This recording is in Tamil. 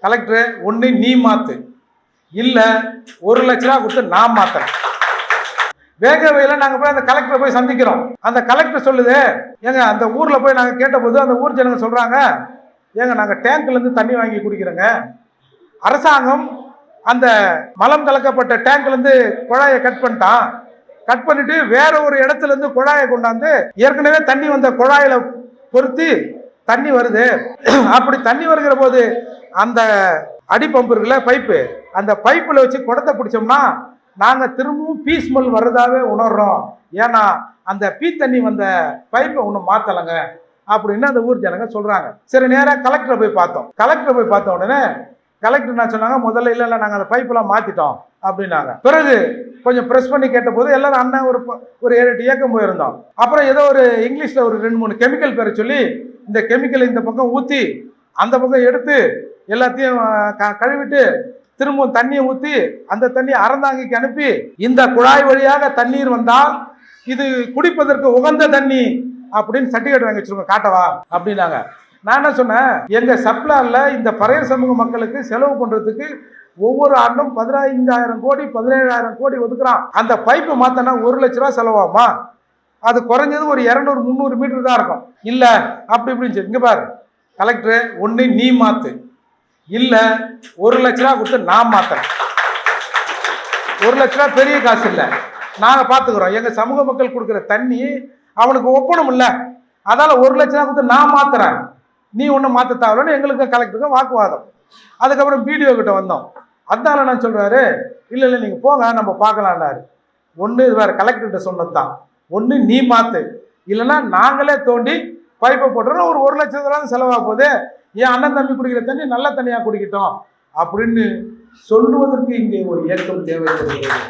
கலெக்டர் ஒன்று நீ மாற்று, இல்லை 1,00,000 ரூபா கொடுத்து நான் மாற்றுறேன். வேகவையில் நாங்கள் போய் அந்த கலெக்டரை போய் சந்திக்கிறோம். அந்த கலெக்டர் சொல்லுது, ஏங்க அந்த ஊரில் போய் நாங்கள் கேட்டபோது அந்த ஊர் ஜனங்க சொல்கிறாங்க, ஏங்க நாங்கள் டேங்க்லேருந்து தண்ணி வாங்கி குடிக்கிறோங்க, அரசாங்கம் அந்த மலம் கலக்கப்பட்ட டேங்க்லேருந்து குழாயை கட் பண்ணிட்டான், கட் பண்ணிட்டு வேற ஒரு இடத்துல இருந்து குழாயை கொண்டாந்து ஏற்கனவே தண்ணி வந்த குழாயில பொருத்தி தண்ணி வருது. அப்படி தண்ணி வருகிற போது அந்த அடி பம்பு இருக்குல்ல, பைப்பு, அந்த பைப்பில் வச்சு குடத்தை பிடிச்சோம்னா நாங்கள் திரும்பவும் பீ ஸ்மெல் வர்றதாவே உணர்றோம். ஏன்னா அந்த பீ தண்ணி வந்த பைப்பை ஒன்றும் மாற்றலைங்க அப்படின்னு அந்த ஊர் ஜனங்க சொல்கிறாங்க. சரி, நேராக கலெக்டரை போய் பார்த்தோம். கலெக்டரை போய் பார்த்த உடனே கலெக்டர் என்ன சொன்னாங்க, முதல்ல இல்லை நாங்கள் அந்த பைப்பெல்லாம் மாற்றிட்டோம் அப்படின்னாங்க. பிறகு கொஞ்சம் ப்ரெஸ் பண்ணி கேட்டபோது எல்லாரும் அண்ணன் ஒரு 7-8 ஏக்கம் போயிருந்தோம். அப்புறம் ஏதோ ஒரு இங்கிலீஷில் ஒரு 2-3 கெமிக்கல் பேரை சொல்லி இந்த கெமிக்கல் இந்த பக்கம் ஊற்றி அந்த பக்கம் எடுத்து எல்லாத்தையும் கழுவிட்டு திரும்பவும் தண்ணியை ஊற்றி அந்த தண்ணியை அறந்தாங்கிக்கு அனுப்பி இந்த குழாய் வழியாக தண்ணீர் வந்தால் இது குடிப்பதற்கு உகந்த தண்ணி அப்படின்னு சர்டிஃபிகேட் வாங்கி வச்சிருக்கோம், காட்டவா அப்படின்னாங்க. நான் என்ன சொன்னேன், எங்க சப்ளார்ல இந்த பறையர் சமூக மக்களுக்கு செலவு பண்றதுக்கு ஒவ்வொரு ஆண்டும் 15,000 கோடி 17,000 கோடி ஒதுக்குறான். அந்த பைப்பு மாத்தனா 1,00,000 ரூபா செலவாகுமா? அது குறைஞ்சது ஒரு 200-300 மீட்டர் தான் இருக்கும். இல்ல அப்படி இப்படின்னு இங்க பாரு கலெக்டர், ஒண்ணு நீ மாத்து, இல்ல 1,00,000 ரூபா கொடுத்து நான் மாத்துறேன். 1,00,000 ரூபா பெரிய காசு இல்லை, நாங்க பாத்துக்கிறோம். எங்க சமூக மக்கள் கொடுக்குற தண்ணி அவனுக்கு ஒப்பணும் இல்ல, அதால 1,00,000 ரூபா கொடுத்து நான் மாத்துறேன், நீ ஒன்றும் மாற்ற தேவையில்லைன்னு எங்களுக்கு கலெக்டருக்கு வாக்குவாதம். அதுக்கப்புறம் பிடிஓ கிட்ட வந்தோம். அதனால நான் சொல்றாரு, இல்லை நீங்கள் போங்க நம்ம பார்க்கலான்னாரு. ஒன்று இது வேறு கலெக்டர்கிட்ட சொன்னது தான், ஒன்று நீ மாற்று, இல்லைன்னா நாங்களே தோண்டி பைப்பை போட்டுறோம், ஒரு 1,00,000 ரூபா செலவாக போகுது, என் அண்ணன் தம்பி குடிக்கிற தண்ணி நல்ல தண்ணியாக குடிக்கட்டும் அப்படின்னு சொல்லுவதற்கு இங்கே ஒரு இயக்கம் தேவைப்படுகிறது.